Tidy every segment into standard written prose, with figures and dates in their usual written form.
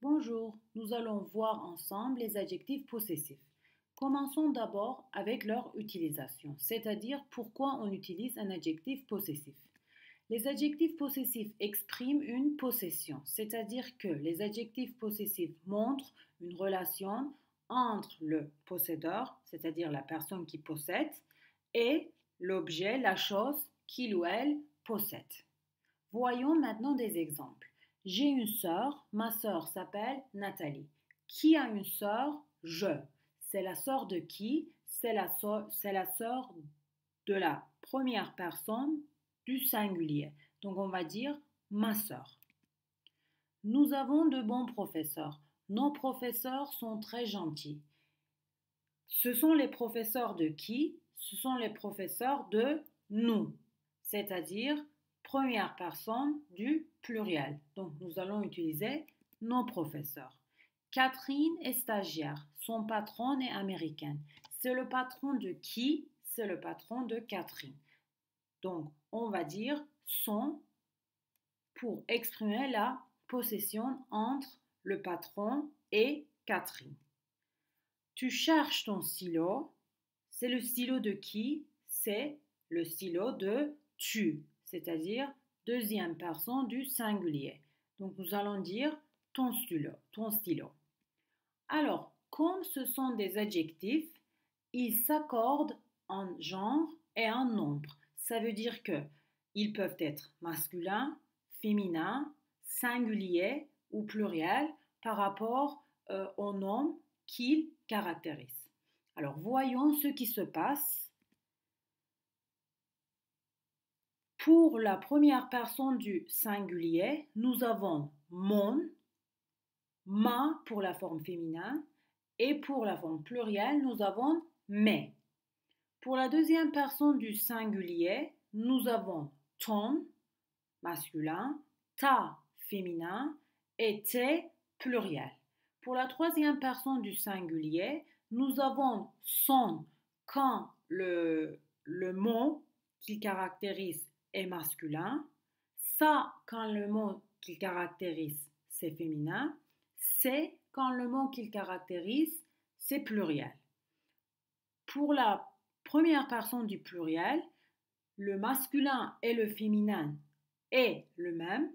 Bonjour, nous allons voir ensemble les adjectifs possessifs. Commençons d'abord avec leur utilisation, c'est-à-dire pourquoi on utilise un adjectif possessif. Les adjectifs possessifs expriment une possession, c'est-à-dire que les adjectifs possessifs montrent une relation entre le possédeur, c'est-à-dire la personne qui possède, et l'objet, la chose qu'il ou elle possède. Voyons maintenant des exemples. J'ai une sœur, ma sœur s'appelle Nathalie. Qui a une sœur? Je. C'est la sœur de qui? C'est la sœur de la première personne du singulier. Donc on va dire ma sœur. Nous avons de bons professeurs. Nos professeurs sont très gentils. Ce sont les professeurs de qui? Ce sont les professeurs de nous, c'est-à-dire première personne du pluriel. Donc nous allons utiliser nos professeurs. Catherine est stagiaire. Son patron est américain. C'est le patron de qui? C'est le patron de Catherine. Donc on va dire son pour exprimer la possession entre le patron et Catherine. Tu cherches ton stylo. C'est le stylo de qui? C'est le stylo de tu, c'est-à-dire deuxième personne du singulier. Donc nous allons dire ton stylo, ton stylo. Alors, comme ce sont des adjectifs, ils s'accordent en genre et en nombre. Ça veut dire que ils peuvent être masculins, féminins, singuliers ou pluriels par rapport au nom qu'ils caractérisent. Alors, voyons ce qui se passe. Pour la première personne du singulier, nous avons mon, ma pour la forme féminin et pour la forme plurielle, nous avons mes. Pour la deuxième personne du singulier, nous avons ton masculin, ta féminin et tes pluriel. Pour la troisième personne du singulier, nous avons son quand le mot qui caractérise est masculin, ça quand le mot qui caractérise c'est féminin, c'est quand le mot qu'il caractérise c'est pluriel. Pour la première personne du pluriel, le masculin et le féminin est le même.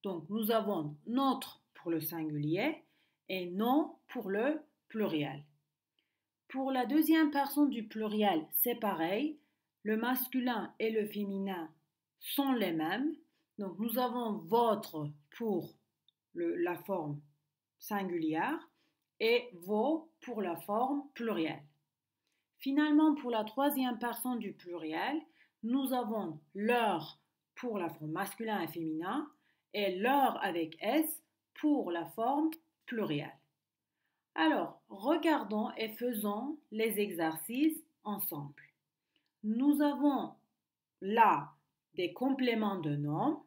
Donc nous avons notre pour le singulier et non pour le pluriel. Pour la deuxième personne du pluriel, c'est pareil. Le masculin et le féminin sont les mêmes. Donc nous avons votre pour la forme singulière et vos pour la forme plurielle. Finalement, pour la troisième personne du pluriel, nous avons leur pour la forme masculin et féminin et leur avec S pour la forme plurielle. Alors, regardons et faisons les exercices ensemble. Nous avons là des compléments de nom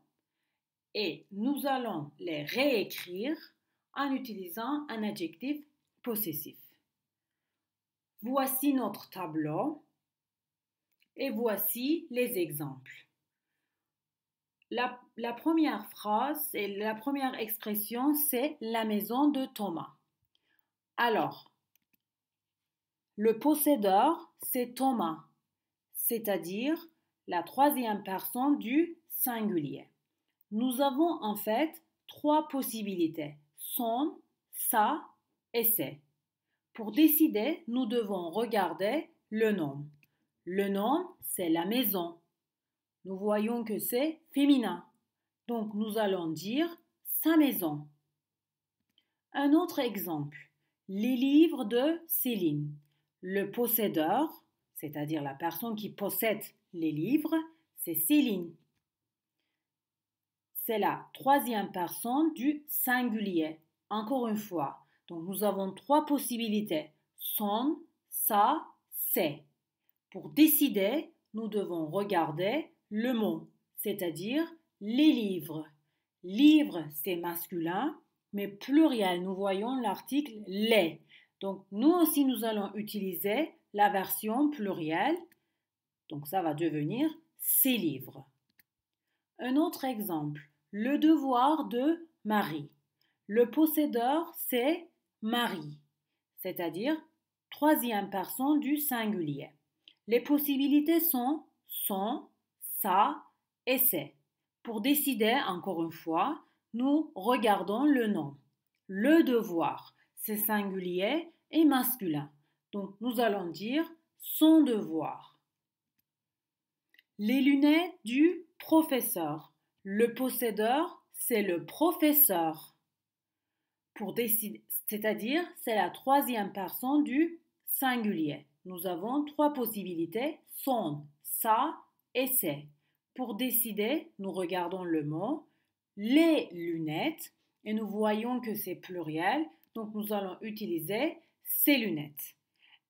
et nous allons les réécrire en utilisant un adjectif possessif. Voici notre tableau et voici les exemples. La première phrase et la première expression, c'est la maison de Thomas. Alors, le possédeur, c'est Thomas, c'est-à-dire la troisième personne du singulier. Nous avons en fait trois possibilités, son, sa et c'est. Pour décider, nous devons regarder le nom. Le nom, c'est la maison. Nous voyons que c'est féminin. Donc, nous allons dire sa maison. Un autre exemple, les livres de Céline. Le possédeur, c'est-à-dire la personne qui possède les livres, c'est Céline. C'est la troisième personne du singulier. Encore une fois, donc nous avons trois possibilités, son, sa, c'est. Pour décider, nous devons regarder le mot, c'est-à-dire les livres. Livre, c'est masculin, mais pluriel, nous voyons l'article les. Donc nous aussi, nous allons utiliser la version plurielle. Donc ça va devenir ces livres. Un autre exemple, le devoir de Marie. Le possédeur, c'est Marie, c'est-à-dire troisième personne du singulier. Les possibilités sont son, sa et c'est. Pour décider, encore une fois, nous regardons le nom. Le devoir, c'est singulier et masculin. Donc, nous allons dire son devoir. Les lunettes du professeur. Le possédeur, c'est le professeur. Pour décider, c'est-à-dire, c'est la troisième personne du singulier. Nous avons trois possibilités, son, sa et c'est. Pour décider, nous regardons le mot les lunettes et nous voyons que c'est pluriel, donc nous allons utiliser ces lunettes.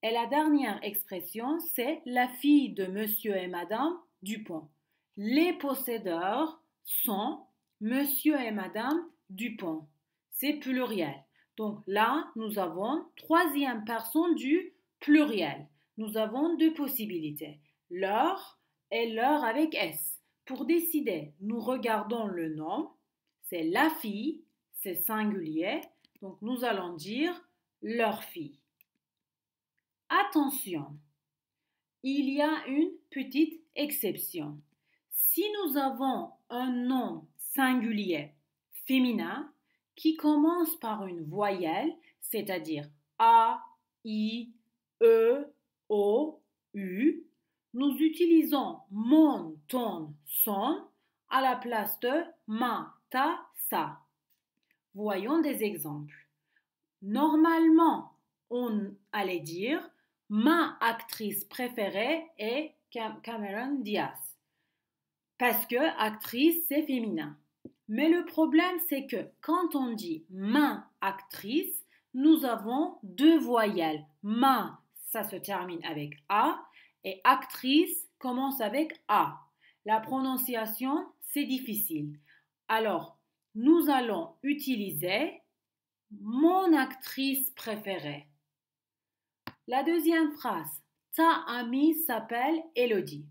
Et la dernière expression, c'est la fille de monsieur et madame Dupont. Les possédeurs sont monsieur et madame Dupont. C'est pluriel. Donc là, nous avons troisième personne du pluriel. Nous avons deux possibilités, leur et leur avec S. Pour décider, nous regardons le nom. C'est la fille, c'est singulier. Donc nous allons dire leur fille. Attention, il y a une petite exception. Si nous avons un nom singulier féminin qui commence par une voyelle, c'est-à-dire A, I, E, O, U, nous utilisons mon, ton, son à la place de ma, ta, sa. Voyons des exemples. Normalement, on allait dire ma actrice préférée est Cameron Diaz. Parce que actrice, c'est féminin. Mais le problème, c'est que quand on dit ma actrice, nous avons deux voyelles. Ma, ça se termine avec A, et actrice commence avec A. La prononciation, c'est difficile. Alors, nous allons utiliser mon actrice préférée. La deuxième phrase, ta amie s'appelle Elodie.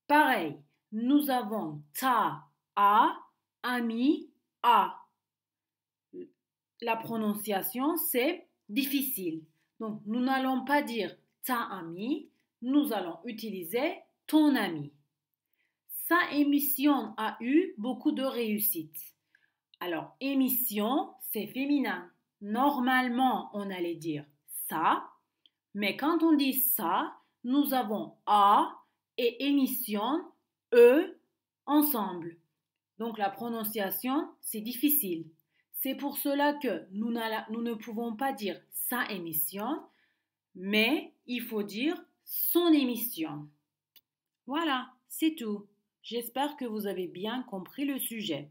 Pareil, nous avons ta a, ami a. La prononciation, c'est difficile. Donc, nous n'allons pas dire ta amie, nous allons utiliser ton ami. Sa émission a eu beaucoup de réussite. Alors, émission, c'est féminin. Normalement, on allait dire ça, mais quand on dit ça, nous avons a et émission, e, ensemble. Donc, la prononciation, c'est difficile. C'est pour cela que nous ne pouvons pas dire sa émission, mais il faut dire son émission. Voilà, c'est tout. J'espère que vous avez bien compris le sujet.